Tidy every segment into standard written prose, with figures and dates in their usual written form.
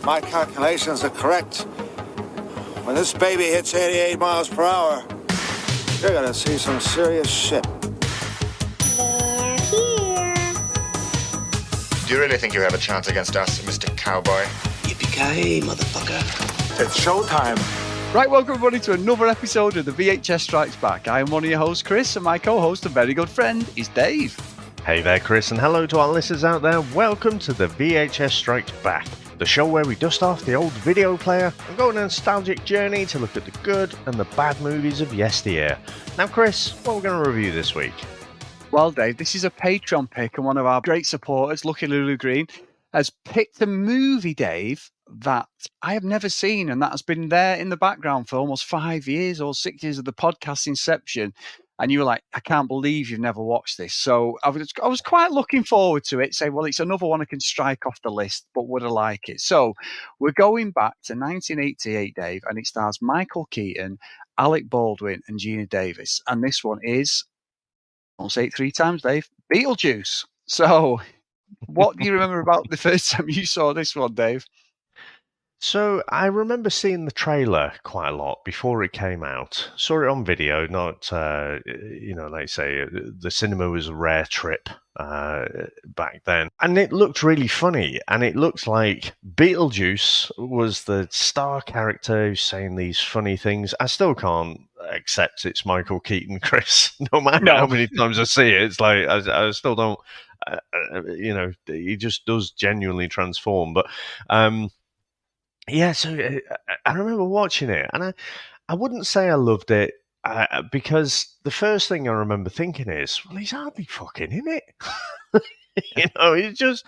my calculations are correct, when this baby hits 88 miles per hour, you're gonna see some serious shit. They're here. Do you really think you have a chance against us, Mr. Cowboy? Yippee-ki-yay, motherfucker. It's showtime. Right, welcome everybody to another episode of the VHS Strikes Back. I am one of your hosts, Chris, and my co-host and very good friend is Dave. Hey there, Chris, and hello to our listeners out there. Welcome to the VHS Strikes Back, the show where we dust off the old video player and go on a nostalgic journey to look at the good and the bad movies of yesteryear. Now, Chris, what are we going to review this week? Well, Dave, this is a Patreon pick, and one of our great supporters, Loo Loo Green, has picked a movie, Dave, that I have never seen, and that has been there in the background for almost 5 years or 6 years of the podcast inception. And you were like, I can't believe you've never watched this. So I was quite looking forward to it. Say, well, it's another one I can strike off the list, but would I like it? So we're going back to 1988, Dave, and it stars Michael Keaton, Alec, Baldwin, and Geena Davis. And this one is, I'll say it 3 times, Dave, Beetlejuice. So what do you remember about the first time you saw this one, Dave? So I remember seeing the trailer quite a lot before it came out. Saw it on video, not, like say, the cinema was a rare trip back then. And it looked really funny. And it looked like Beetlejuice was the star character who's saying these funny things. I still can't accept it's Michael Keaton, Chris. No matter how many times I see it, it's like, I still don't, he just does genuinely transform. But, yeah, so I remember watching it, and I wouldn't say I loved it because the first thing I remember thinking is, well, he's hardly fucking in it. It's just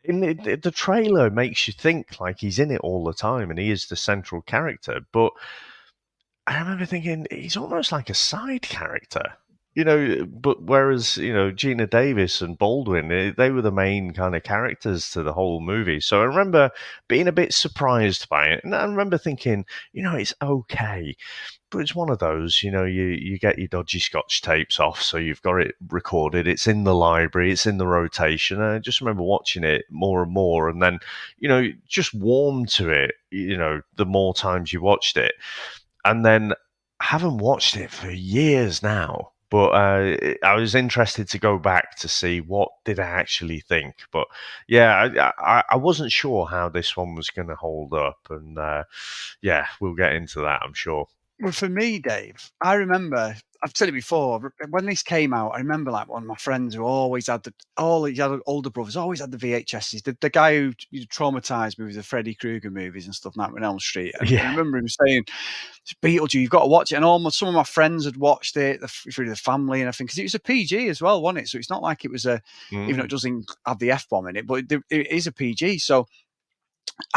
the trailer makes you think like he's in it all the time, and he is the central character. But I remember thinking he's almost like a side character. But whereas, Geena Davis and Baldwin, they were the main kind of characters to the whole movie. So I remember being a bit surprised by it. And I remember thinking, it's okay. But it's one of those, you get your dodgy Scotch tapes off. So you've got it recorded. It's in the library. It's in the rotation. And I just remember watching it more and more. And then, just warmed to it, the more times you watched it. And then I haven't watched it for years now. But I was interested to go back to see what did I actually think. But yeah, I wasn't sure how this one was going to hold up. And we'll get into that, I'm sure. Well, for me, Dave, I remember, I've said it before, when this came out, I remember like one of my friends who always had older brothers, always had the VHSs. The guy who traumatized me with the Freddy Krueger movies and stuff, Nightmare on Elm Street. And I remember him saying, Beetlejuice, you've got to watch it. And some of my friends had watched it through the family and everything, because it was a PG as well, wasn't it? So it's not like it was even though it doesn't have the F-bomb in it, but it is a PG. So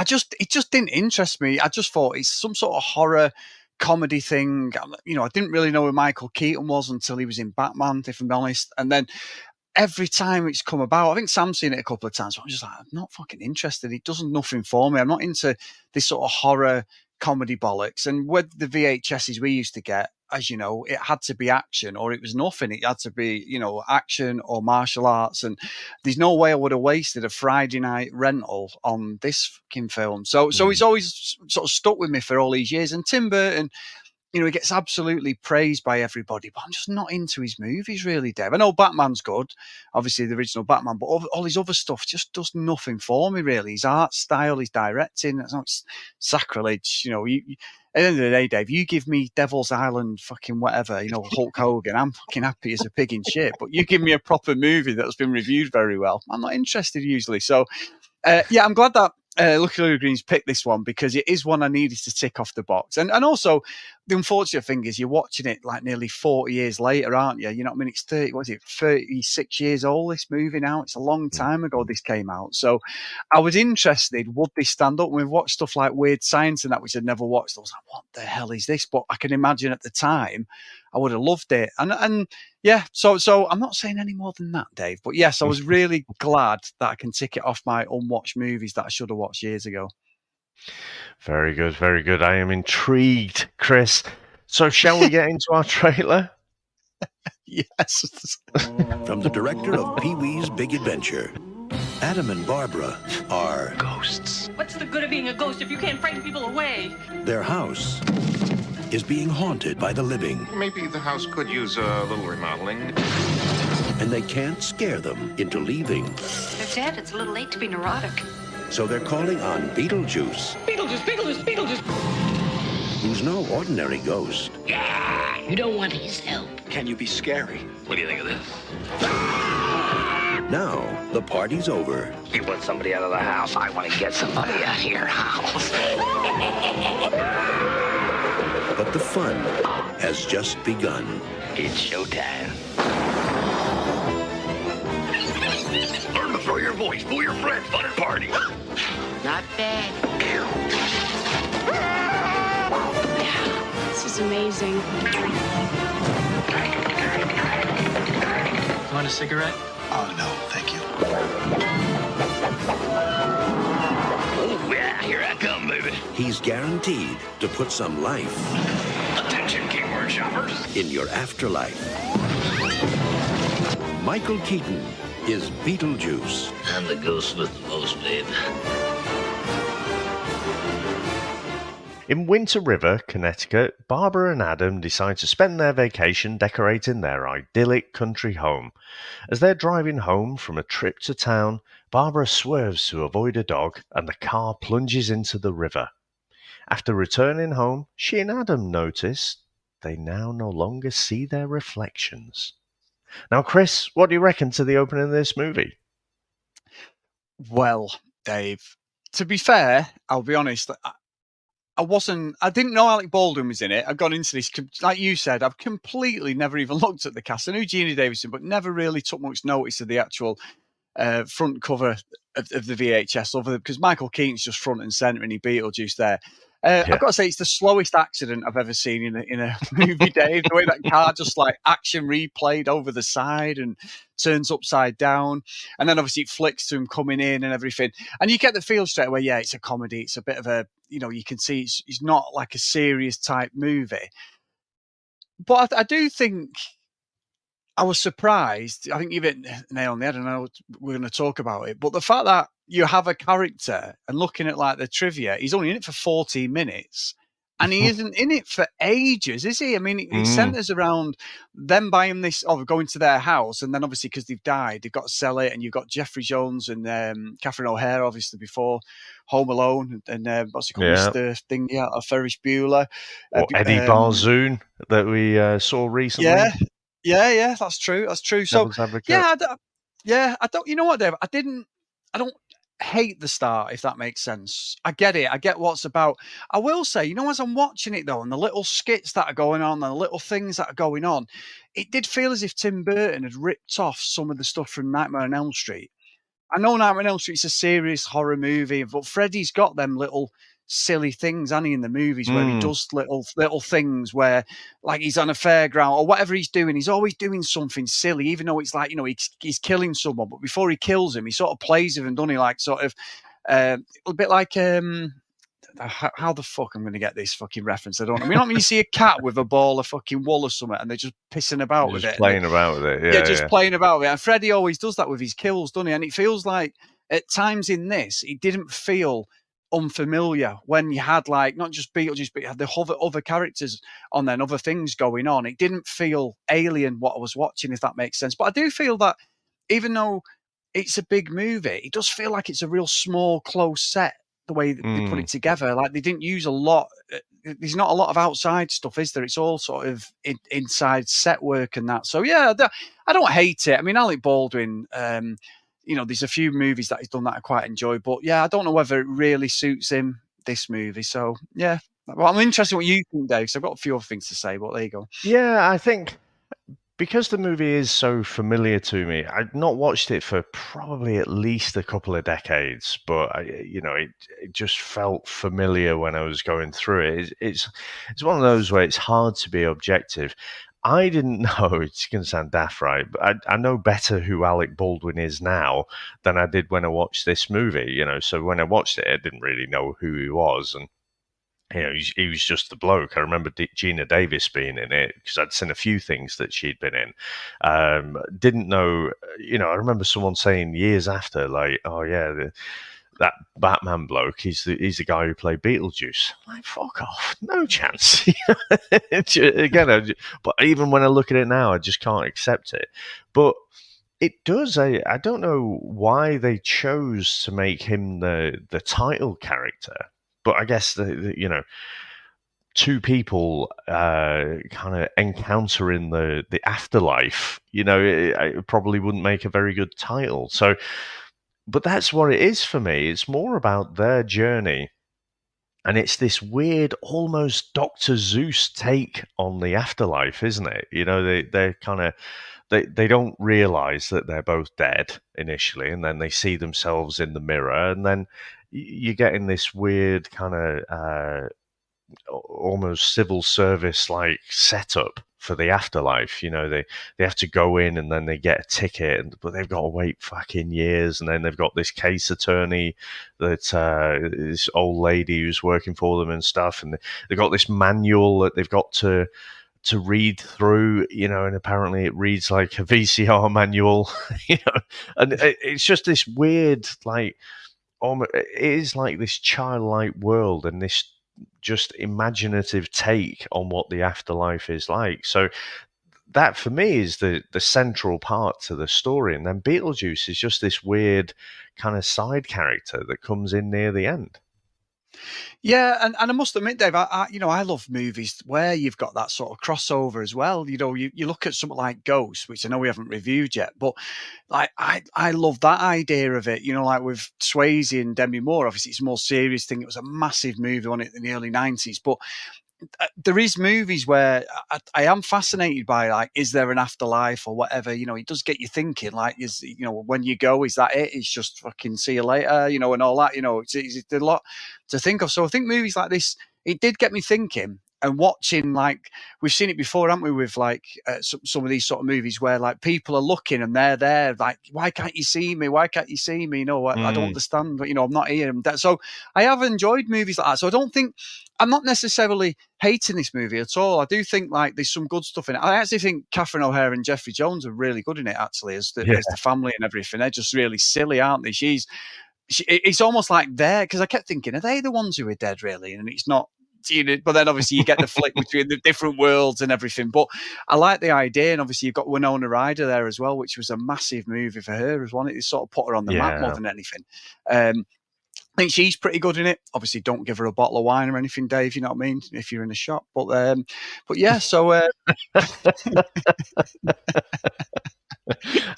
it just didn't interest me. I just thought it's some sort of horror comedy thing. I didn't really know who Michael Keaton was until he was in Batman, if I'm honest. And then every time it's come about, I think Sam's seen it a couple of times, but I'm just like, I'm not fucking interested. It does nothing for me. I'm not into this sort of horror comedy bollocks. And with the VHSs we used to get, as you know, it had to be action or it was nothing. It had to be, action or martial arts. And there's no way I would have wasted a Friday night rental on this fucking film. So it's always sort of stuck with me for all these years. And Tim Burton, he gets absolutely praised by everybody, but I'm just not into his movies really, Dave. I know Batman's good, obviously the original Batman, but all his other stuff just does nothing for me really. His art style, his directing, it's sacrilege. At the end of the day, Dave, you give me Devil's Island, fucking whatever, Hulk Hogan, I'm fucking happy as a pig in shit. But you give me a proper movie that's been reviewed very well, I'm not interested usually. So, I'm glad that Loo Loo Green's picked this one because it is one I needed to tick off the box. And also, the unfortunate thing is you're watching it like nearly 40 years later, aren't you? It's 36 years old, this movie now. It's a long time ago this came out. So I was interested, would this stand up? We've watched stuff like Weird Science and that, which I'd never watched. I was like, what the hell is this? But I can imagine at the time, I would have loved it. And so I'm not saying any more than that, Dave. But yes, I was really glad that I can tick it off my unwatched movies that I should have watched years ago. Very good, very good. I am intrigued, Chris. So shall we get into our trailer? Yes. From the director of Pee-wee's Big Adventure. Adam and Barbara are Ghosts. What's the good of being a ghost if you can't frighten people away? Their house is being haunted by the living, Maybe the house could use a little remodeling. and they can't scare them into leaving. They're dead. It's a little late to be neurotic. So they're calling on Beetlejuice, Beetlejuice, Beetlejuice, Beetlejuice. who's no ordinary ghost. You don't want his help. Can you be scary? What do you think of this? Now, the party's over. You want somebody out of the house? I want to get somebody out of your house. But the fun has just begun. It's showtime. Learn to throw your voice, fool your friends, fun and party. Not bad. This is amazing. You want a cigarette? Oh, no, thank you. Oh, yeah, here I come, baby. He's guaranteed to put some life Attention, keyword shoppers. in your afterlife. Michael Keaton is Beetlejuice. I'm the ghost with the most, babe. In Winter River, Connecticut, Barbara and Adam decide to spend their vacation decorating their idyllic country home. As they're driving home from a trip to town, Barbara swerves to avoid a dog and the car plunges into the river. After returning home, she and Adam notice they now no longer see their reflections. Now, Chris, what do you reckon to the opening of this movie? Well, Dave, to be fair, I'll be honest. I didn't know Alec Baldwin was in it. I've gone into this, like you said, I've completely never even looked at the cast. I knew Geena Davidson, but never really took much notice of the actual front cover of the VHS, because Michael Keaton's just front and centre in Beetlejuice there. I've got to say, it's the slowest accident I've ever seen in a movie, Dave. The way that car just like action replayed over the side and turns upside down. And then obviously it flicks to him coming in and everything. And you get the feel straight away, yeah, it's a comedy. It's a bit of a, you can see it's not like a serious type movie. But I do think I was surprised. I think you've hit the nail on the head. I know we're going to talk about it. But the fact that you have a character, and looking at like the trivia, he's only in it for 14 minutes. And he isn't in it for ages, is he? I mean, it centres around them buying this, going to their house. And then obviously, because they've died, they've got to sell it. And you've got Jeffrey Jones and Catherine O'Hara, obviously, before Home Alone. And what's it called? Mr. Thing, Ferris Bueller. Or Eddie Barzoon that we saw recently. Yeah, that's true. That's true. So, I don't, you know what, Dave? I don't hate the start, if that makes sense. I get it. I get what's about. I will say, as I'm watching it though, and the little skits that are going on, and the little things that are going on, it did feel as if Tim Burton had ripped off some of the stuff from Nightmare on Elm Street. I know Nightmare on Elm Street's a serious horror movie, but Freddy's got them little silly things, hasn't he, in the movies where he does little things where, like, he's on a fairground or whatever he's doing, he's always doing something silly, even though it's like, he's killing someone, but before he kills him, he sort of plays with him, doesn't he? Like, sort of a bit like how the fuck I'm going to get this fucking reference? I don't know. When you see a cat with a ball of fucking wool or something and they're just pissing about with it. Playing about with it. Yeah, playing about with it. And Freddy always does that with his kills, doesn't he? And it feels like at times in this, it didn't feel unfamiliar when you had like not just Beetlejuice, but you had the other characters on there and other things going on. It didn't feel alien what I was watching, if that makes sense. But I do feel that even though it's a big movie, it does feel like it's a real small, close set, the way that they put it together. Like they didn't use a lot. There's not a lot of outside stuff, is there? It's all sort of inside set work and that. So yeah, I don't hate it. I mean, Alec Baldwin, there's a few movies that he's done that I quite enjoy, but yeah, I don't know whether it really suits him, this movie. So yeah, well, I'm interested in what you think, Dave, because I've got a few other things to say, but there you go. Yeah, I think because the movie is so familiar to me, I'd not watched it for probably at least a couple of decades, but it just felt familiar when I was going through it. It's one of those where it's hard to be objective. I didn't know, it's going to sound daft, right? But I know better who Alec Baldwin is now than I did when I watched this movie, So when I watched it, I didn't really know who he was. And he was just the bloke. I remember Geena Davis being in it because I'd seen a few things that she'd been in. Didn't know, I remember someone saying years after, like, oh yeah, that Batman bloke, he's the guy who played Beetlejuice. I'm like, fuck off, no chance. Again, but even when I look at it now, I just can't accept it. But it does. I don't know why they chose to make him the title character. But I guess two people kind of encountering the afterlife, it probably wouldn't make a very good title. So, but that's what it is for me. It's more about their journey, and it's this weird, almost Dr. Seuss take on the afterlife, isn't it? They're kind of. They don't realize that they're both dead initially, and then they see themselves in the mirror, and then you're getting this weird kind of almost civil service like setup for the afterlife. They have to go in and then they get a ticket, but they've got to wait fucking years, and then they've got this case attorney that this old lady who's working for them and stuff, and they've got this manual that they've got to read through, and apparently it reads like a VCR manual, and it's just this weird, like, it is like this childlike world and this just imaginative take on what the afterlife is like. So that for me is the central part to the story, and then Beetlejuice is just this weird kind of side character that comes in near the end. Yeah, and I must admit, Dave, I love movies where you've got that sort of crossover as well. You look at something like Ghost, which I know we haven't reviewed yet, but like I love that idea of it. Like with Swayze and Demi Moore, obviously it's a more serious thing. It was a massive movie on it in the early 90s, but there is movies where I am fascinated by, like, is there an afterlife or whatever? It does get you thinking, like, when you go, is that it? It's just fucking see you later, and all that. It's a lot to think of. So I think movies like this, it did get me thinking and watching. Like, we've seen it before, haven't we? With like some of these sort of movies where like people are looking and they're there, like, why can't you see me? Why can't you see me? I don't understand, but I'm not here. So I have enjoyed movies like that. So I don't think. I'm not necessarily hating this movie at all. I do think like there's some good stuff in it. I actually think Catherine O'Hara and Jeffrey Jones are really good in it, actually, as the family and everything. They're just really silly, aren't they? It's almost like because I kept thinking, are they the ones who are dead, really? And it's not. But then obviously you get the flick between the different worlds and everything. But I like the idea, and obviously you've got Winona Ryder there as well, which was a massive movie for her as well. It sort of put her on the map more than anything. I think she's pretty good in it. Obviously, don't give her a bottle of wine or anything, Dave. You know what I mean? If you're in a shop, but yeah. So I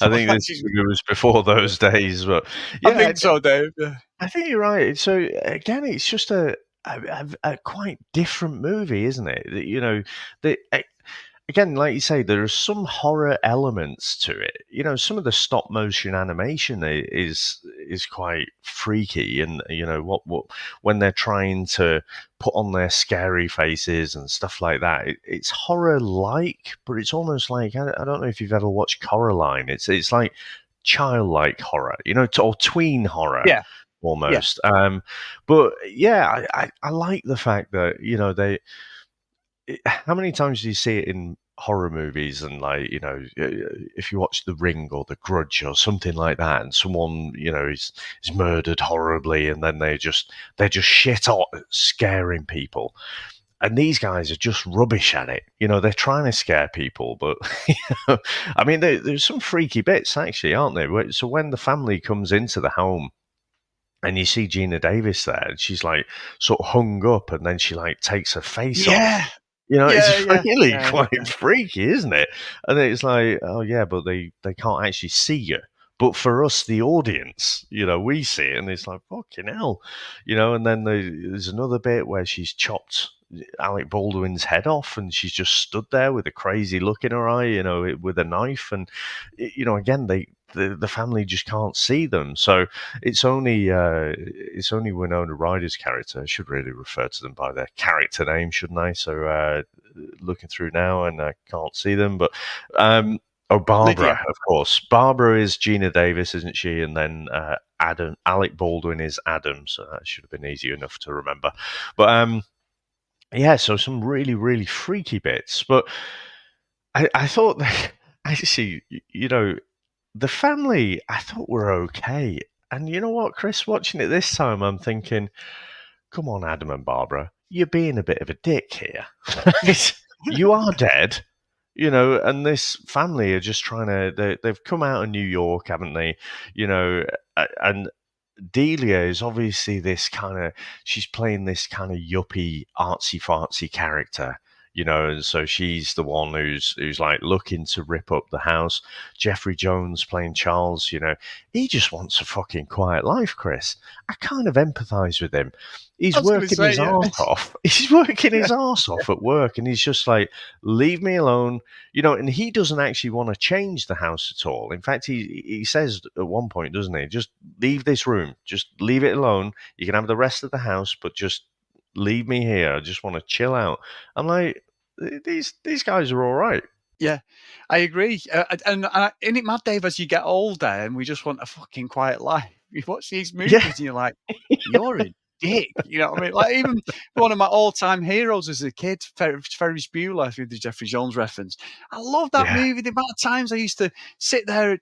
think this was before those days, but yeah, I think so, Dave. Yeah. I think you're right. So again, it's just a quite different movie, isn't it? Again, like you say, there are some horror elements to it. Some of the stop motion animation is quite freaky, and what when they're trying to put on their scary faces and stuff like that. It's horror like, but it's almost like, I don't know if you've ever watched Coraline. It's like childlike horror, or tween horror. Yeah. Almost. Yeah. But yeah, I like the fact that they. How many times do you see it in horror movies, and like, if you watch The Ring or The Grudge or something like that, and someone is murdered horribly, and then they're just shit hot at scaring people, and these guys are just rubbish at it. They're trying to scare people, but I mean, there's some freaky bits actually, aren't there? So when the family comes into the home, and you see Geena Davis there, and she's like sort of hung up, and then she like takes her face off. It's really quite freaky, isn't it? And it's like, oh yeah, but they can't actually see you. But for us, the audience, we see it, and it's like, fucking hell, and then there's another bit where she's chopped Alec Baldwin's head off, and she's just stood there with a crazy look in her eye, with a knife, and again, the family just can't see them. So it's only Winona Ryder's character. I should really refer to them by their character name, shouldn't I? So looking through now, and I can't see them, but Barbara, Lydia. Of course. Barbara is Geena Davis, isn't she? And then Alec Baldwin is Adam, so that should have been easy enough to remember. But yeah, so some really, really freaky bits. But I thought that actually, the family I thought were okay. And you know what, Chris, watching it this time, I'm thinking, come on, Adam and Barbara, you're being a bit of a dick here. You are dead, and this family are just trying to, they've come out of New York, haven't they? And Delia is obviously she's playing this kind of yuppie, artsy fartsy character, and so she's the one who's like looking to rip up the house. Jeffrey Jones playing Charles, he just wants a fucking quiet life, Chris. I kind of empathize with him. He's working his arse off. He's working his arse off at work, and he's just like, leave me alone, and he doesn't actually want to change the house at all. In fact, he says at one point, doesn't he, just leave this room, just leave it alone. You can have the rest of the house, but just leave me here. I just want to chill out. I'm like, these guys are all right. Yeah, I agree. And isn't it mad, Dave, as you get older and we just want a fucking quiet life? You watch these movies and you're like, you're a dick. You know what I mean? Like, even one of my all-time heroes as a kid, Ferris Bueller, through the Jeffrey Jones reference. I love that movie. The amount of times I used to sit there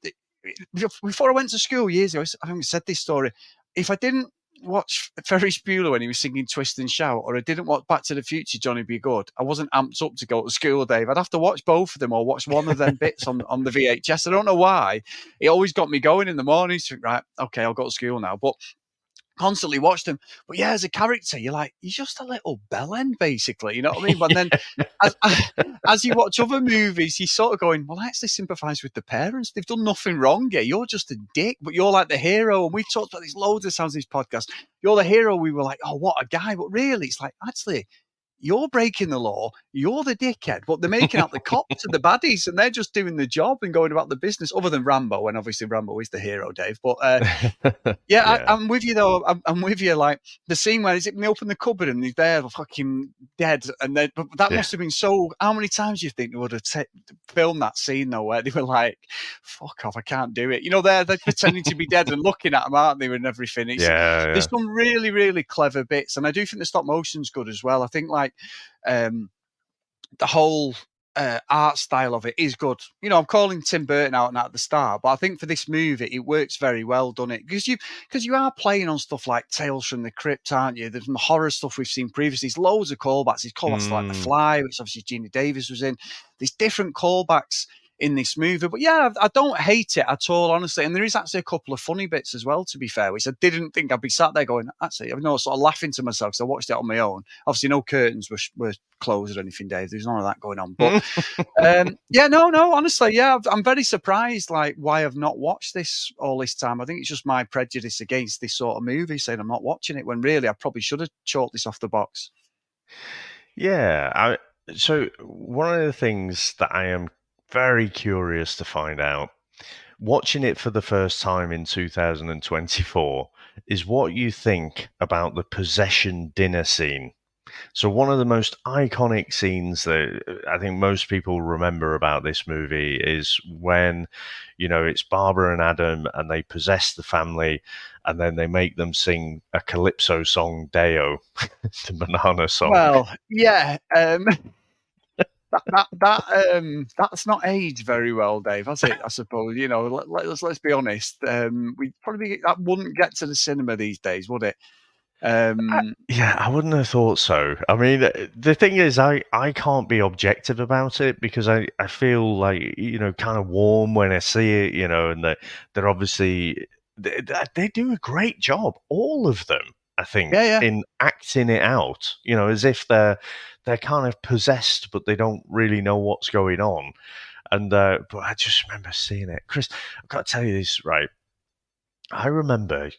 before I went to school years ago. I think I said this story. If I didn't watch Ferris Bueller when he was singing Twist and Shout, or I didn't watch Back to the Future, Johnny Be Good, I wasn't amped up to go to school, Dave. I'd have to watch both of them or watch one of them bits on the VHS. I don't know why. It always got me going in the mornings. Right, okay, I'll go to school now. But constantly watched him. But yeah, as a character, you're like, he's just a little bellend, basically. You know what I mean? But then as you watch other movies, he's sort of going, well, I actually sympathise with the parents. They've done nothing wrong here. You're just a dick, but you're like the hero. And we've talked about these loads of times in this podcast. You're the hero. We were like, oh, what a guy. But really, it's like, actually, you're breaking the law. You're the dickhead. But they're making out the cops and the baddies, and they're just doing the job and going about the business, other than Rambo. And obviously Rambo is the hero, Dave. But I'm with you, though. I'm with you. Like the scene where they open the cupboard and he's there fucking dead. And then, but that must have been so, how many times do you think they would have filmed that scene, though, where they were like, fuck off, I can't do it. They're pretending to be dead and looking at them, aren't they, and everything. There's some really, really clever bits. And I do think the stop motion's good as well. I think, like, the whole art style of it is good. I'm calling Tim Burton out and at the start, but I think for this movie it works very well, doesn't it? Because you are playing on stuff like Tales from the Crypt, aren't you? There's some horror stuff we've seen previously. There's loads of callbacks. There's callbacks like The Fly, which obviously Geena Davis was in. There's different callbacks in this movie, but yeah, I don't hate it at all, honestly. And there is actually a couple of funny bits as well, to be fair, which I didn't think I'd be sat there going, actually, I know, sort of laughing to myself because I watched it on my own. Obviously, no curtains were closed or anything, Dave. There's none of that going on. But honestly, I'm very surprised, like, why I've not watched this all this time. I think it's just my prejudice against this sort of movie, saying I'm not watching it when really I probably should have chalked this off the box. Yeah, so one of the things that I am very curious to find out, watching it for the first time in 2024, is what you think about the possession dinner scene. So one of the most iconic scenes that I think most people remember about this movie is when, it's Barbara and Adam and they possess the family and then they make them sing a calypso song, Deo, the banana song. Well, yeah. That's not aged very well, Dave, has it? I suppose. Let's be honest. We probably that wouldn't get to the cinema these days, would it? I wouldn't have thought so. I mean, the thing is, I can't be objective about it because I feel like kind of warm when I see it. And they're obviously they do a great job, all of them. I think in acting it out, as if they're kind of possessed, but they don't really know what's going on. And but I just remember seeing it, Chris. I've got to tell you this, right? I remember,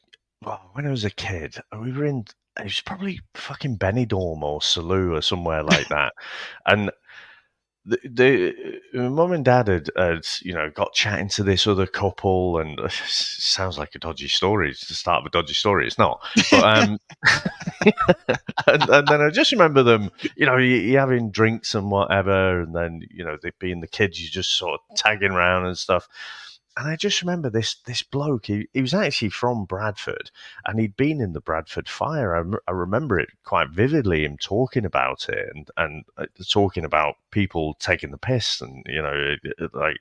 when I was a kid, we were in. It was probably fucking Benidorm or Salou or somewhere like that, and. The mum and dad had got chatting to this other couple, and it sounds like a dodgy story. It's the start of a dodgy story. It's not. But, and then I just remember them, you having drinks and whatever, and then they being the kids, you just sort of tagging around and stuff. And I just remember this bloke. He was actually from Bradford, and he'd been in the Bradford fire. I remember it quite vividly. Him talking about it and talking about people taking the piss, and like.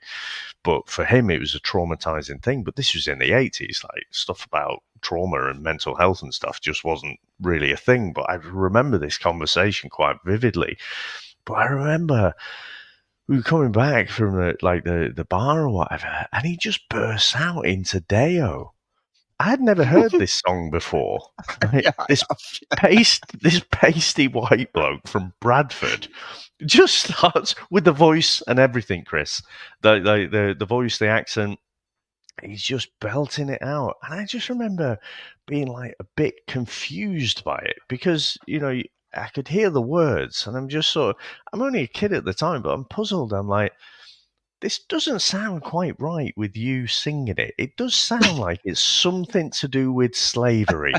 But for him, it was a traumatizing thing. But this was in the 80s, like stuff about trauma and mental health and stuff just wasn't really a thing. But I remember this conversation quite vividly. But I remember we were coming back from the bar or whatever, and he just bursts out into Deo. I had never heard this song before. This pasty white bloke from Bradford just starts with the voice and everything, Chris. The voice, the accent. He's just belting it out. And I just remember being like a bit confused by it because, I could hear the words and I'm only a kid at the time, but I'm puzzled. I'm like, this doesn't sound quite right with you singing it. It does sound like it's something to do with slavery.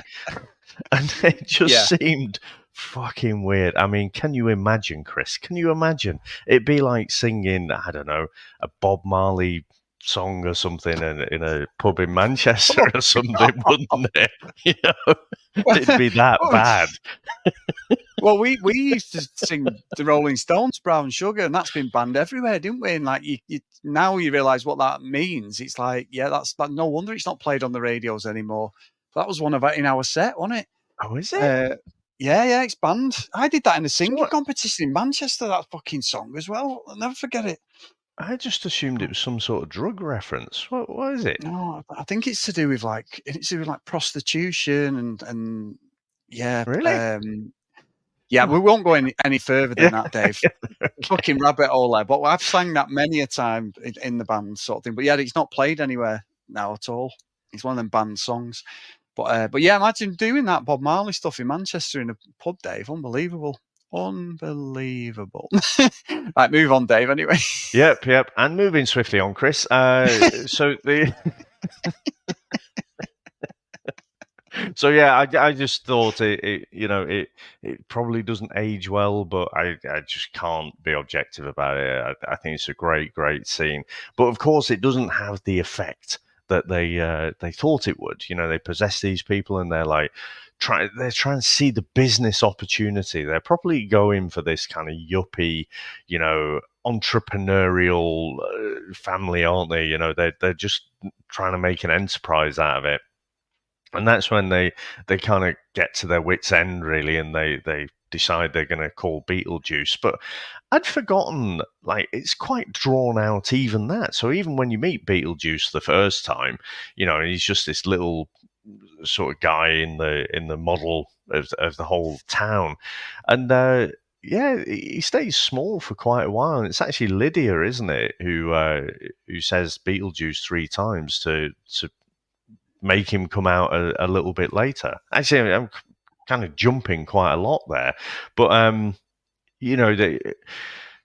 And it just seemed fucking weird. I mean, can you imagine, Chris? Can you imagine? It'd be like singing, I don't know, a Bob Marley song or something in a pub in Manchester or something, wouldn't it? It'd be that bad. Well, we used to sing the Rolling Stones' Brown Sugar, and that's been banned everywhere, didn't we? And like now you realise what that means. It's like, that's no wonder it's not played on the radios anymore. That was one of in our set, wasn't it? Oh, is it? Yeah, it's banned. I did that in a singing competition in Manchester. That fucking song as well. I'll never forget it. I just assumed it was some sort of drug reference. What is it? No, I think it's to do with prostitution and yeah. Really? Yeah, we won't go any further than that, Dave. Okay. Fucking rabbit hole there. But I've sang that many a time in the band sort of thing. But yeah, it's not played anywhere now at all. It's one of them band songs. But yeah, imagine doing that Bob Marley stuff in Manchester in a pub, Dave. Unbelievable. Right, move on, Dave, anyway. Yep. And moving swiftly on, Chris. So yeah, I just thought it probably doesn't age well, but I just can't be objective about it. I think it's a great scene, but of course it doesn't have the effect that they thought it would. They possess these people and they're like they're trying to see the business opportunity. They're probably going for this kind of yuppie, entrepreneurial family, aren't they? They're just trying to make an enterprise out of it. And that's when they kind of get to their wits' end, really, and they decide they're going to call Beetlejuice. But I'd forgotten, it's quite drawn out, even that. So even when you meet Beetlejuice the first time, he's just this little sort of guy in the model of the whole town. And he stays small for quite a while. And it's actually Lydia, isn't it, who says Beetlejuice 3 times to make him come out a little bit later. Actually, I'm kind of jumping quite a lot there, but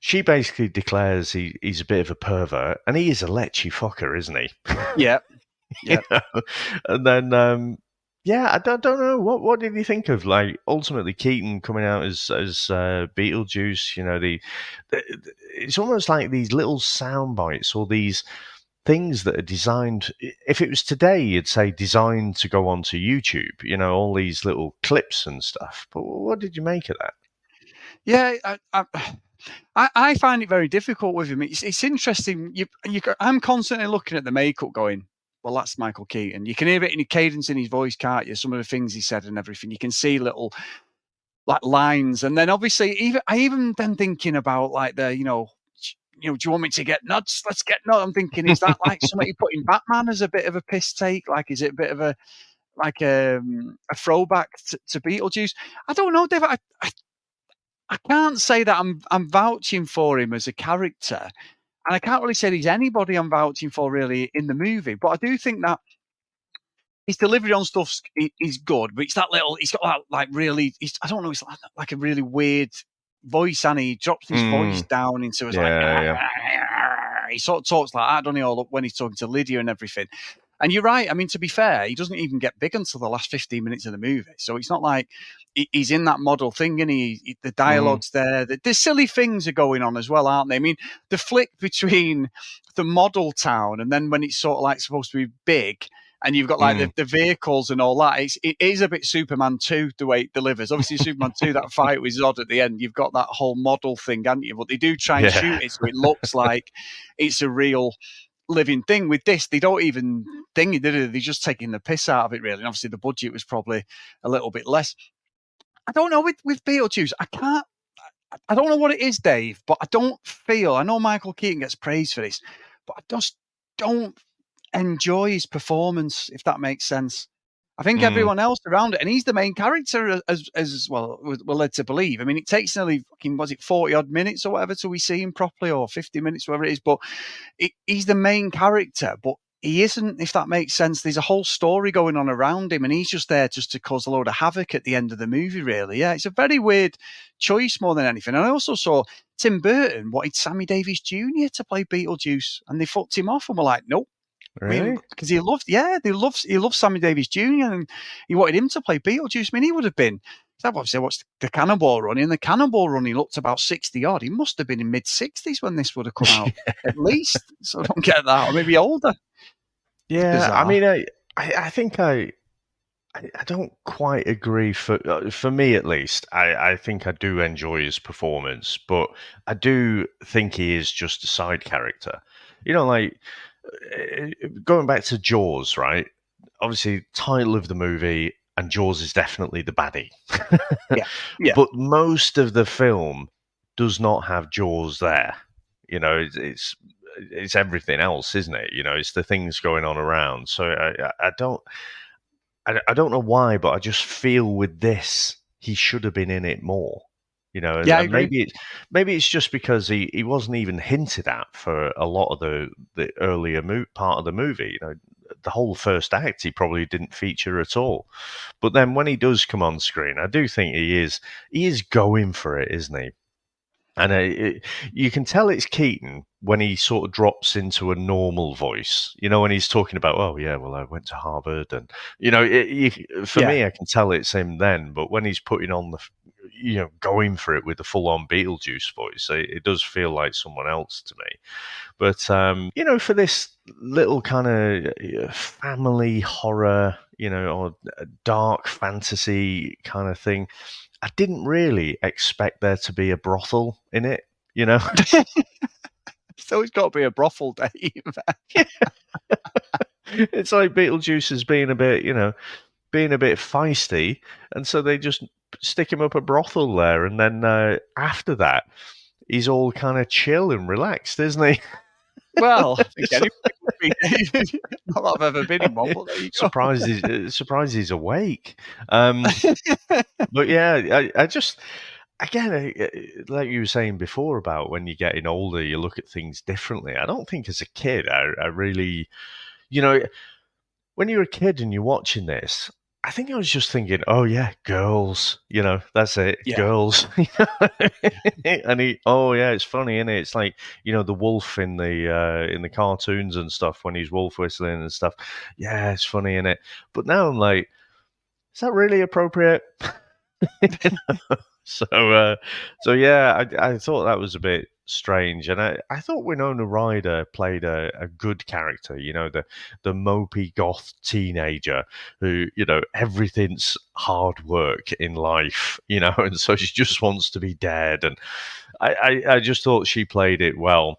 she basically declares he's a bit of a pervert, and he is a lechy fucker, isn't he? Yeah. And then I don't know what did you think of ultimately Keaton coming out as Beetlejuice? It's almost like these little sound bites or these things that are designed. If it was today, you'd say designed to go onto YouTube. All these little clips and stuff. But what did you make of that? Yeah, I find it very difficult with him. It's interesting. I'm constantly looking at the makeup, going, "Well, that's Michael Keaton." You can hear it in the cadence in his voice, can't you? Some of the things he said and everything. You can see little lines, and then obviously, I even then thinking about do you want me to get nuts? Let's get nuts. I'm thinking, is that like somebody you put in Batman as a bit of a piss take? Is it a bit of a throwback to Beetlejuice? I don't know, Dave. I can't say that I'm vouching for him as a character, and I can't really say there's anybody I'm vouching for really in the movie. But I do think that his delivery on stuff is good, but it's that little. He's got that really. I don't know. It's like a really weird voice, and he drops his voice down into he sort of talks like that, don't he? All when he's talking to Lydia and everything. And you're right. I mean, to be fair, he doesn't even get big until the last 15 minutes of the movie. So it's not like he's in that model thing, and the dialogue's there. The silly things are going on as well, aren't they? I mean, the flick between the model town and then when it's sort of like supposed to be big, and you've got like the vehicles and all that. It is a bit Superman 2 the way it delivers. Obviously, Superman 2, that fight with Zod at the end, you've got that whole model thing, haven't you? But they do try and shoot it so it looks like it's a real living thing. With this, they don't even think it, they're just taking the piss out of it, really. And obviously, the budget was probably a little bit less. I don't know with Beetlejuice. I don't know what it is, Dave, but I don't feel. I know Michael Keaton gets praised for this, but I just don't enjoy his performance, if that makes sense. I think everyone else around it, and he's the main character as well, we're led to believe. I mean, it takes nearly, was it 40 odd minutes or whatever till we see him properly, or 50 minutes, whatever it is, but he's the main character, but he isn't, if that makes sense. There's a whole story going on around him, and he's just there just to cause a load of havoc at the end of the movie, really. Yeah, it's a very weird choice more than anything. And I also saw Tim Burton wanted Sammy Davis Jr. to play Beetlejuice, and they fucked him off and were like, nope. Really? Because he loves Sammy Davis Jr. and he wanted him to play Beetlejuice. I mean, he would have been. Obviously, I watched the Cannonball Run. In the Cannonball Run, he looked about 60 odd. He must have been in mid 60s when this would have come out, at least. So I don't get that, or maybe older. Yeah, I mean, I think I don't quite agree. For me, at least, I think I do enjoy his performance, but I do think he is just a side character. You know, like going back to Jaws, right? Obviously, title of the movie, and Jaws is definitely the baddie. Yeah. But most of the film does not have Jaws there. You know, it's everything else, isn't it? You know, it's the things going on around. So I don't know why, but I just feel with this, he should have been in it more. You know, yeah, and maybe it's just because he wasn't even hinted at for a lot of the earlier part of the movie. You know, the whole first act he probably didn't feature at all. But then when he does come on screen, I do think he is going for it, isn't he? And you can tell it's Keaton when he sort of drops into a normal voice. You know, when he's talking about, oh yeah, well I went to Harvard, and you know, me, I can tell it's him then. But when he's putting on going for it with the full-on Beetlejuice voice, it does feel like someone else to me. But for this little kind of family horror, or dark fantasy kind of thing, I didn't really expect there to be a brothel in it, So it's got to be a brothel, Dave. It's like Beetlejuice is being a bit feisty, and so they just stick him up a brothel there, and then after that, he's all kind of chill and relaxed, isn't he? Well, I think not that I've ever been in one, but there you go. Surprised he's awake. But yeah, I just, again, like you were saying before about when you're getting older, you look at things differently. I don't think as a kid, I really, when you're a kid and you're watching this, I think I was just thinking, oh yeah, girls, that's it, yeah. Girls. And it's funny, isn't it? It's like, the wolf in the cartoons and stuff when he's wolf whistling and stuff. Yeah, it's funny, isn't it? But now I'm like, is that really appropriate? So yeah, I thought that was a bit strange, and I thought Winona Ryder played a good character, the mopey goth teenager who, everything's hard work in life, and so she just wants to be dead, and I just thought she played it well.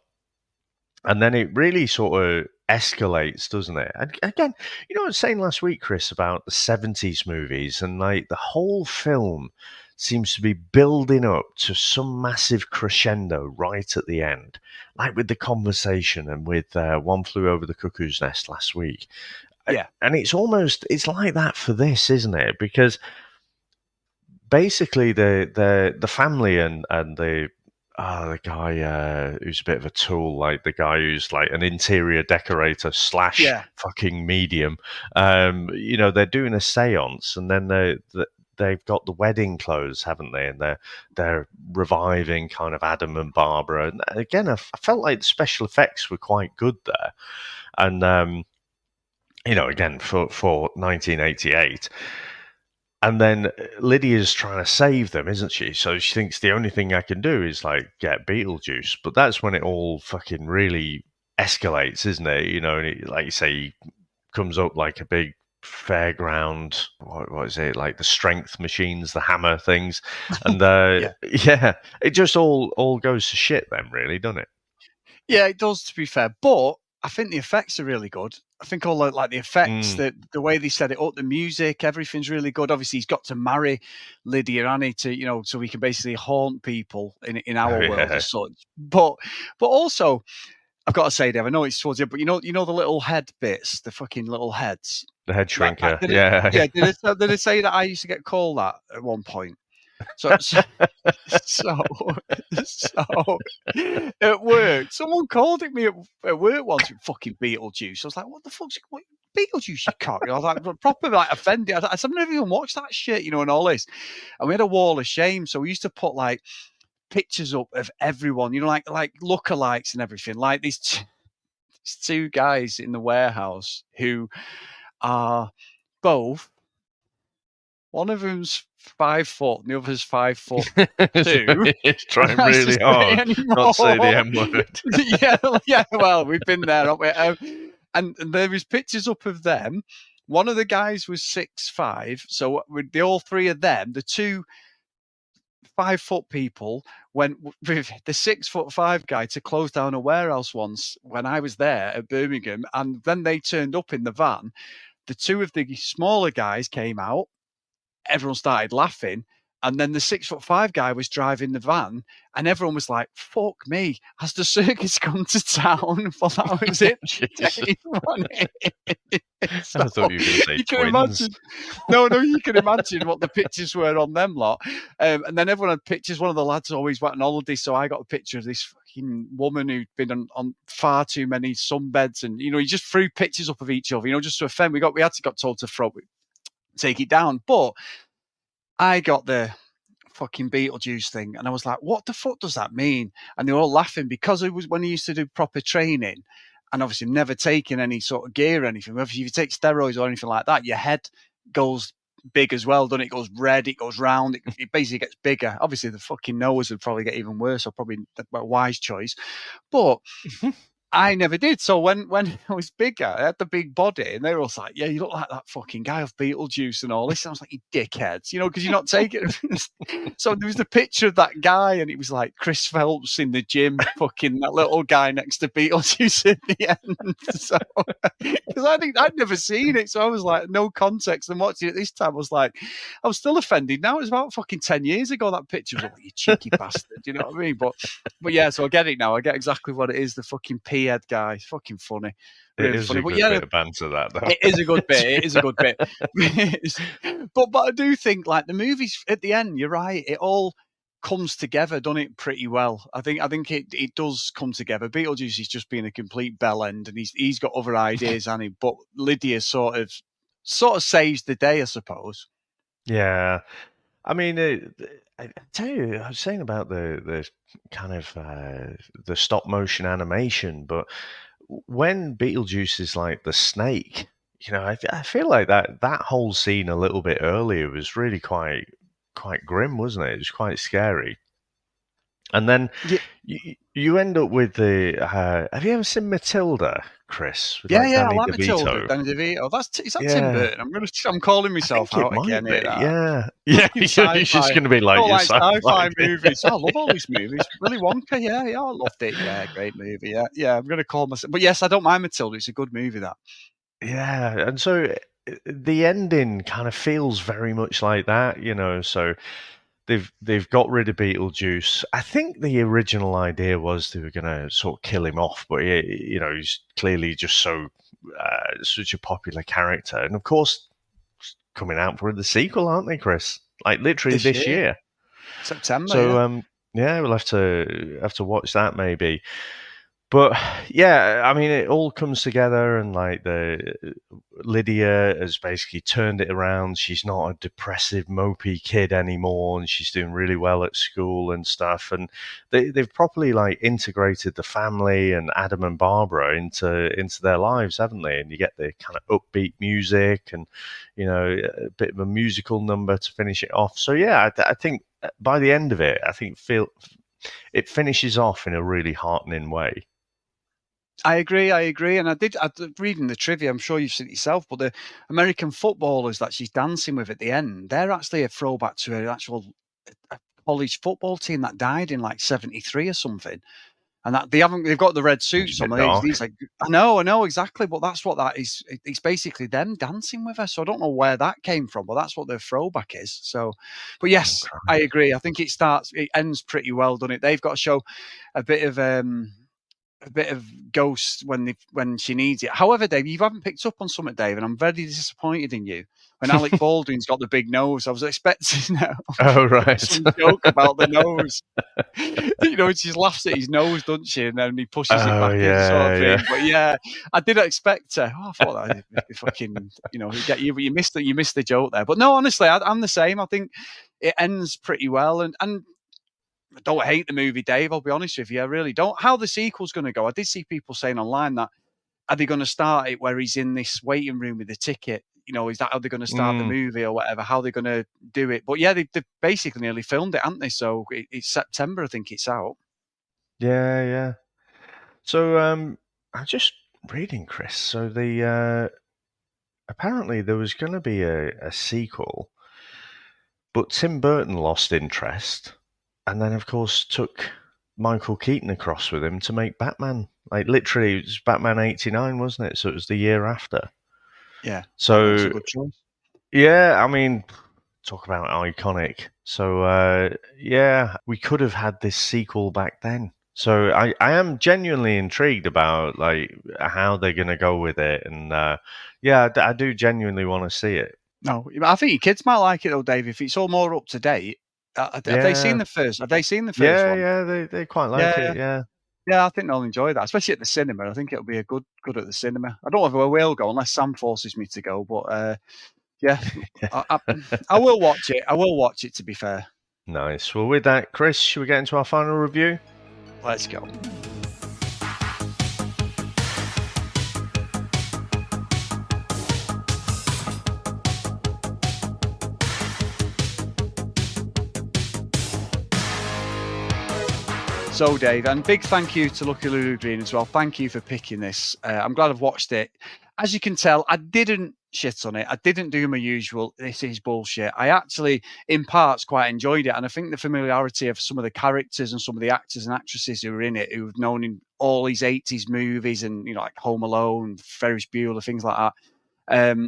And then it really sort of escalates, doesn't it? And again, I was saying last week, Chris, about the 70s movies, and like the whole film seems to be building up to some massive crescendo right at the end, like with the conversation and with One Flew Over the Cuckoo's Nest last week. Yeah. And it's like that for this, isn't it? Because basically the family and the guy who's a bit of a tool, like the guy who's like an interior decorator / fucking medium, they're doing a seance, and then they've got the wedding clothes, haven't they? And they're reviving kind of Adam and Barbara. And again, I felt like the special effects were quite good there. And again for 1988. And then Lydia's trying to save them, isn't she? So she thinks the only thing I can do is like get Beetlejuice. But that's when it all fucking really escalates, isn't it? And it, like you say, he comes up like a big fairground. What is it? Like the strength machines, the hammer things, and yeah, it just all goes to shit then, really, doesn't it? Yeah, it does, to be fair. But I think the effects are really good. I think all the effects, the way they set it up, the music, everything's really good. Obviously, he's got to marry Lydia Annie to, so he can basically haunt people in our world as such. But also, I've got to say, Dave, I know it's towards you, but you know the little head bits, the fucking little heds. The head shrinker. Did it say that I used to get called that at one point? So at work, someone called me at work once with fucking Beetlejuice. I was like, what the fuck's Beetlejuice, you cock? I was like, proper offended. I said, I've never even watched that shit, and all this. And we had a wall of shame. So we used to put like pictures up of everyone, like lookalikes and everything. Like these two guys in the warehouse who are both, one of them's 5 foot and the other's 5 foot 2. It's trying really hard not to say the M word. yeah, well, we've been there, haven't we? And there was pictures up of them. One of the guys was 6'5", so with all three of them, the two 5 foot people went with the 6'5" guy to close down a warehouse once when I was there at Birmingham, and then they turned up in the van. The two of the smaller guys came out. Everyone started laughing, and then the 6'5" guy was driving the van, and everyone was like, "Fuck me! Has the circus come to town?" Well, that was it. So, I thought you were going to say you twins. can imagine. No, you can imagine what the pictures were on them lot. And then everyone had pictures. One of the lads always went on holiday, so I got a picture of this fucking woman who'd been on far too many sunbeds, and he just threw pictures up of each other, just to offend. We got told to take it down, but I got the fucking Beetlejuice thing, and I was like, what the fuck does that mean? And they were all laughing because it was when he used to do proper training, and obviously never taking any sort of gear or anything. If you take steroids or anything like that, your head goes big as well, doesn't it? It goes red, it goes round, it basically gets bigger. Obviously the fucking nose would probably get even worse, or probably a wise choice, but I never did. So when I was bigger, I had the big body, and they were all like, "Yeah, you look like that fucking guy of Beetlejuice and all this." And I was like, "You dickheads," because you're not taking it. So there was the picture of that guy, and it was like Chris Phelps in the gym, fucking that little guy next to Beetlejuice at the end. So because I'd never seen it, so I was like, no context. And watching it this time, I was like, I was still offended. Now it was about fucking 10 years ago that picture was like, "You cheeky bastard," you know what I mean? But yeah, so I get it now. I get exactly what it is. The fucking head guy. It's fucking funny. It is funny. A good bit of banter, that, though. It is a good bit. It is a good bit. But I do think, like, the movies at the end, you're right, it all comes together, doesn't it, pretty well. I think it does come together. Beetlejuice is just being a complete bell end, and he's got other ideas, and but Lydia sort of saves the day, I suppose. Yeah. I mean, I tell you, I was saying about the kind of the stop motion animation, but when Beetlejuice is like the snake, I feel like that whole scene a little bit earlier was really quite grim, wasn't it? It was quite scary. And then you end up with the. Have you ever seen Matilda, Chris? Yeah, I like Matilda. Danny DeVito. Is that Tim Burton? I'm calling myself out again. Yeah. You're just going to be like, your sci-fi movies. I love all these movies. Willy Wonka, yeah, I loved it. Yeah, great movie. Yeah. I'm going to call myself. But yes, I don't mind Matilda. It's a good movie, that. Yeah, and so the ending kind of feels very much like that, So they've got rid of Beetlejuice. I think the original idea was they were going to sort of kill him off, but he's clearly just such a popular character. And of course, coming out for the sequel, aren't they, Chris? Like literally this year. September. So we'll have to watch that maybe. But yeah, I mean, it all comes together, and like the Lydia has basically turned it around. She's not a depressive, mopey kid anymore, and she's doing really well at school and stuff. And they've properly like integrated the family and Adam and Barbara into their lives, haven't they? And you get the kind of upbeat music, and a bit of a musical number to finish it off. So yeah, I think by the end of it, I think it finishes off in a really heartening way. I agree, and I did reading the trivia. I'm sure you've seen it yourself, but the American footballers that she's dancing with at the end, they're actually a throwback to an actual college football team that died in like '73 or something. And that they've got the red suits on. These like, I know exactly, but that's what that is. It's basically them dancing with her. So I don't know where that came from, but that's what their throwback is. So, but yes, I agree. I think it ends pretty well, doesn't it? They've got to show a bit of ghost when she needs it. However, Dave, you haven't picked up on something, Dave, and I'm very disappointed in you. When Alec Baldwin's got the big nose, I was expecting some joke about the nose. She laughs at his nose, doesn't she? And then he pushes it back in, sort of thing. But yeah, I didn't expect her. I thought that'd be fucking, get you, but you missed the joke there. But no, honestly, I'm the same. I think it ends pretty well, and I don't hate the movie, Dave. I'll be honest with you, I really don't. How the sequel's going to go? I did see people saying online that are they going to start it where he's in this waiting room with the ticket? Is that how they're going to start the movie or whatever? How they're going to do it? But yeah, they've basically nearly filmed it, haven't they? So it's September, I think it's out. Yeah. So I'm just reading, Chris. So apparently there was going to be a sequel, but Tim Burton lost interest, and then of course took Michael Keaton across with him to make Batman. Like literally, it was Batman '89, wasn't it? So it was the year after. Yeah. So that's a good choice. Yeah, I mean, talk about iconic. So yeah, we could have had this sequel back then. So I am genuinely intrigued about like how they're going to go with it, and yeah, I do genuinely want to see it. No, I think your kids might like it though, Dave. If it's all more up to date. Have they seen the first? Have they seen the first one? Yeah, they quite like it. Yeah, I think they'll enjoy that, especially at the cinema. I think it'll be a good at the cinema. I don't know if I will go unless Sam forces me to go, but yeah, I will watch it. I will watch it, to be fair. Nice. Well, with that, Chris, should we get into our final review? Let's go. So, Dave, and big thank you to Loo Loo Green as well. Thank you for picking this. I'm glad I've watched it. As you can tell, I didn't shit on it. I didn't do my usual, this is bullshit. I actually, in parts, quite enjoyed it. And I think the familiarity of some of the characters and some of the actors and actresses who were in it, who've known in all these 80s movies and, like Home Alone, Ferris Bueller, things like that.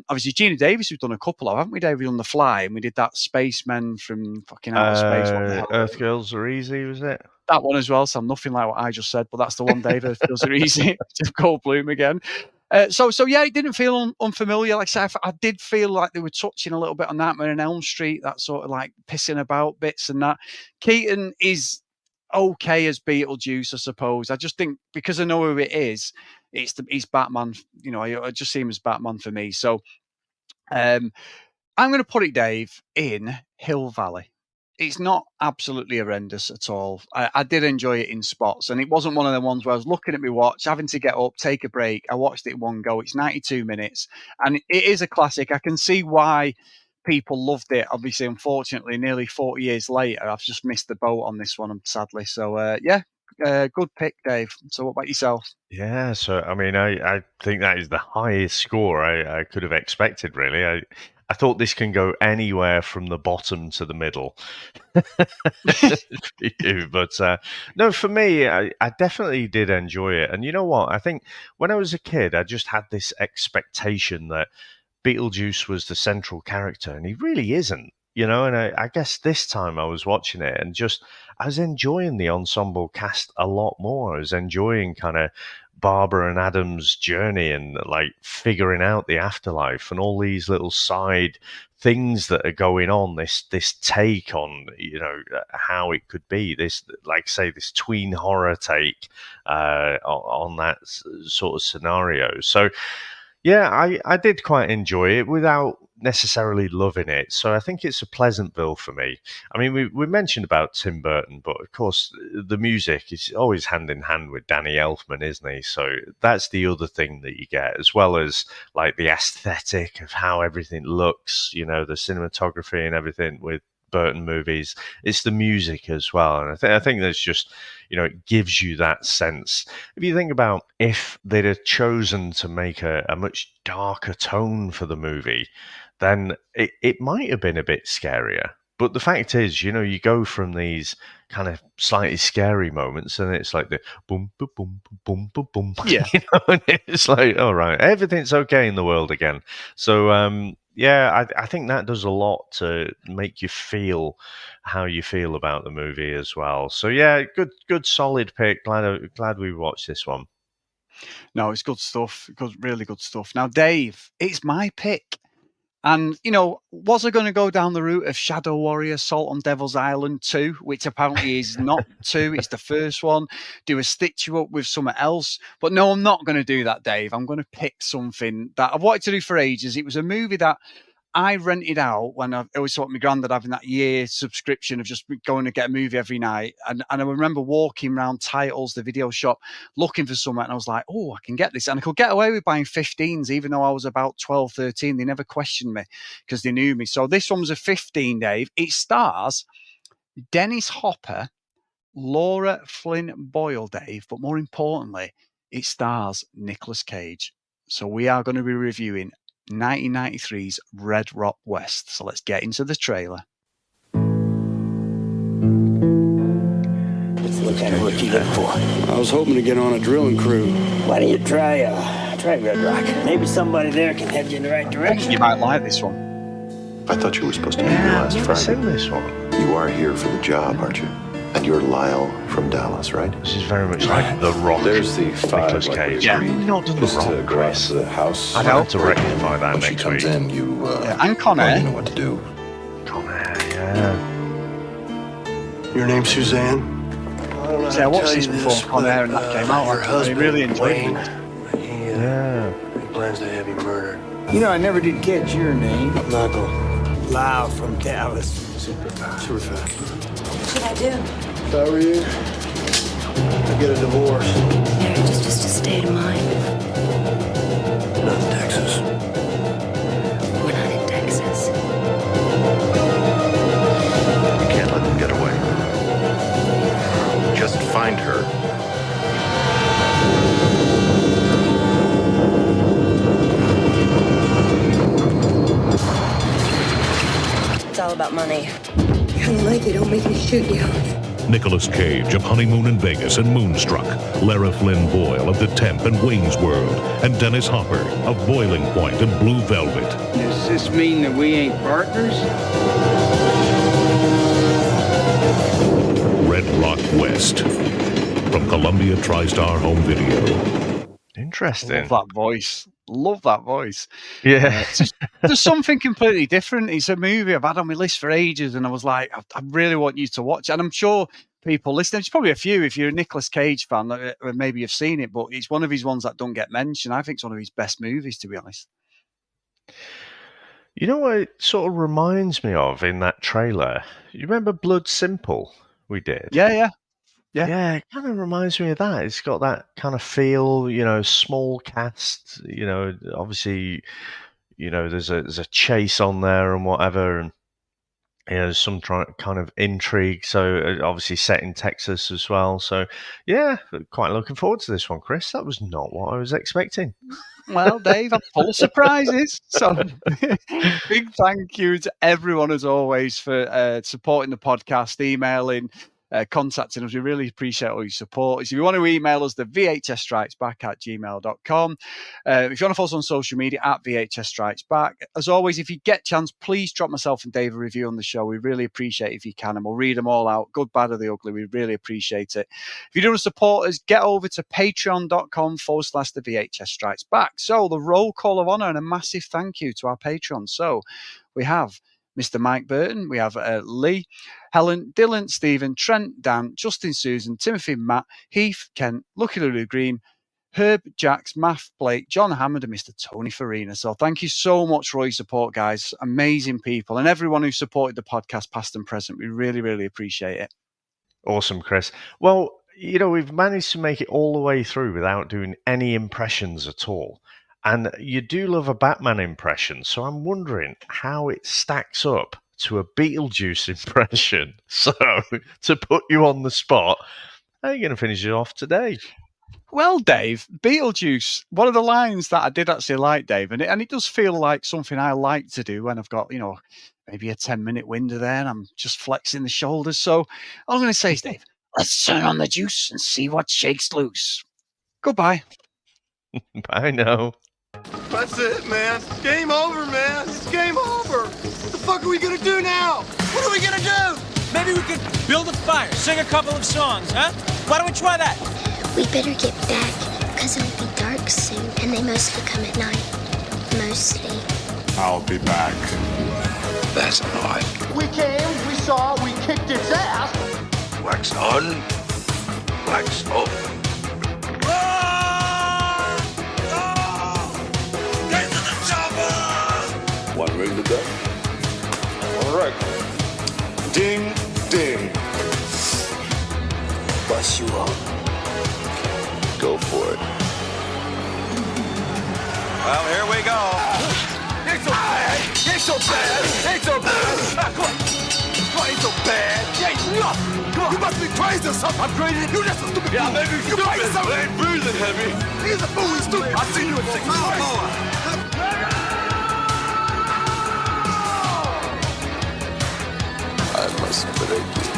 Obviously, Geena Davis, we've done a couple of, haven't we, David, on The Fly? And we did that Spacemen from fucking outer space. Earth Girls Are Easy, was it? That one as well, Sam. Nothing like what I just said, but that's the one, David. Earth Girls Are Easy. Just Goldblum again. So yeah, it didn't feel unfamiliar. Like I said, I did feel like they were touching a little bit on Nightmare on Elm Street, that sort of like pissing about bits and that. Keaton is okay as Beetlejuice, I suppose. I just think because I know who it is, he's Batman. I just see him as Batman for me. So I'm going to put it, Dave, in Hill Valley. It's not absolutely horrendous at all. I did enjoy it in spots, and it wasn't one of the ones where I was looking at my watch, having to get up, take a break. I watched it in one go. It's 92 minutes, and it is a classic. I can see why people loved it. Obviously, unfortunately, nearly 40 years later, I've just missed the boat on this one, sadly. So, yeah, good pick, Dave. So what about yourself? Yeah, so, I mean, I think that is the highest score I could have expected, really. I thought this can go anywhere from the bottom to the middle. But no, for me, I definitely did enjoy it. And you know what? I think when I was a kid, I just had this expectation that Beetlejuice was the central character, and he really isn't. And I guess this time I was watching it and I was enjoying the ensemble cast a lot more. I was enjoying kind of Barbara and Adam's journey and like figuring out the afterlife and all these little side things that are going on, this take on, you know, how it could be, this, like say, this tween horror take on that sort of scenario. So yeah, I did quite enjoy it without necessarily loving it. So I think it's a pleasant bill for me. I mean, we mentioned about Tim Burton, but of course the music is always hand in hand with Danny Elfman, isn't he? So that's the other thing that you get, as well as like the aesthetic of how everything looks, you know, the cinematography and everything with Burton movies. It's the music as well. And I think there's just, you know, it gives you that sense. If you think about if they'd have chosen to make a much darker tone for the movie, then it might have been a bit scarier. But the fact is, you know, you go from these kind of slightly scary moments and it's like the boom, boom, boom, boom, boom, boom. Yeah. You know, and it's like, all right, everything's okay in the world again. So, yeah, I think that does a lot to make you feel how you feel about the movie as well. So yeah, good solid pick. Glad we watched this one. No, it's good stuff. Really good stuff. Now, Dave, it's my pick. And, you know, was I going to go down the route of Shadow Warrior Assault on Devil's Island 2, which apparently is not 2, it's the first one, do a stitch you up with something else? But no, I'm not going to do that, Dave. I'm going to pick something that I've wanted to do for ages. It was a movie that I rented out when I always thought my granddad having that year subscription of just going to get a movie every night. And I remember walking around Titles, the video shop, looking for something. And I was like, oh, I can get this. And I could get away with buying 15s, even though I was about 12, 13. They never questioned me because they knew me. So this one was a 15, Dave. It stars Dennis Hopper, Laura Flynn Boyle, Dave. But more importantly, it stars Nicolas Cage. So we are going to be reviewing 1993's Red Rock West. So let's get into the trailer. What kind of work you looking for? I was hoping to get on a drilling crew. Why don't you try Red Rock? Maybe somebody there can head you in the right direction. You might like this one. I thought you were supposed to be here last Friday. I've seen this one. You are here for the job, aren't you? And you're Lyle from Dallas, right? This is very much like The Rock. There's the five. Nicolas Cage. Yeah. Not The Just Rock. across the house. I'd have to rectify that When she next comes week. in, you and Con Air. you know what to do. Con Air, yeah. Your name's Suzanne? See, I watched this before Con Air and that came out. I really enjoyed it. Yeah. He plans to have you murdered. You know, I never did catch your name. Michael. Lyle from Dallas. Super fast. What should I do? If I were you, I'd get a divorce. Marriage is just a state of mind. Not in Texas. We're not in Texas. You can't let them get away. Just find her. It's all about money. Young lady, don't make me shoot you. Nicolas Cage of Honeymoon in Vegas and Moonstruck, Lara Flynn Boyle of The Temp and Wayne's World, and Dennis Hopper of Boiling Point and Blue Velvet. Does this mean that we ain't partners? Red Rock West from Columbia TriStar Home Video. Interesting. Love that voice. Love that voice. Yeah. There's something completely different. It's a movie I've had on my list for ages, and I was like, I really want you to watch it. And I'm sure people listening, there's probably a few, if you're a Nicolas Cage fan, or maybe you've seen it, but it's one of his ones that don't get mentioned. I think it's one of his best movies, to be honest. You know what it sort of reminds me of in that trailer? You remember Blood Simple we did? Yeah. Yeah, it kind of reminds me of that. It's got that kind of feel, you know, small cast, you know, obviously, you know, there's a chase on there and whatever, and you know, there's some kind of intrigue. So obviously set in Texas as well. So yeah, quite looking forward to this one, Chris. That was not what I was expecting. Well, Dave, I'm full of surprises. So big thank you to everyone, as always, for supporting the podcast, emailing, contacting us. We really appreciate all your support. If you want to email us, the vhsstrikesback@gmail.com. If you want to follow us on social media, at vhsstrikesback. As always, if you get a chance, please drop myself and Dave a review on the show. We really appreciate it if you can, and we'll read them all out, good, bad, or the ugly. We really appreciate it. If you do want to support us, get over to patreon.com/the VHS Strikes Back. So the roll call of honor and a massive thank you to our patrons. So we have Mr. Mike Burton, we have Lee, Helen, Dylan, Stephen, Trent, Dan, Justin, Susan, Timothy, Matt, Heath, Kent, Lucky Loo Loo Green, Herb, Jax, Math, Blake, John Hammond, and Mr. Tony Farina. So thank you so much for all your support, guys. Amazing people. And everyone who supported the podcast, past and present. We really, really appreciate it. Awesome, Chris. Well, you know, we've managed to make it all the way through without doing any impressions at all. And you do love a Batman impression, so I'm wondering how it stacks up to a Beetlejuice impression. So, to put you on the spot, how are you going to finish it off today? Well, Dave, Beetlejuice, one of the lines that I did actually like, Dave, and it does feel like something I like to do when I've got, you know, maybe a 10-minute window there and I'm just flexing the shoulders. So all I'm going to say is, Dave, let's turn on the juice and see what shakes loose. Goodbye. Bye now. That's it, man. Game over, man. It's game over. What the fuck are we gonna do now? What are we gonna do? Maybe we could build a fire, sing a couple of songs, huh? Why don't we try that? We better get back, because it'll be dark soon, and they mostly come at night. Mostly. I'll be back. That's odd. We came, we saw, we kicked its ass. Wax on, wax off. One ring to go. All right. Ding, ding. Bust you up. Go for it. Well, here we go. Ain't so bad. Ain't so bad. Ain't so bad. Come on. Ain't so bad. Ain't nothing. You must be crazy or something. I'm crazy. You just a stupid fool. Maybe you crazy something. Ain't breathing heavy. He's a fool. He's stupid. I'll see you in 6 months. I must break you.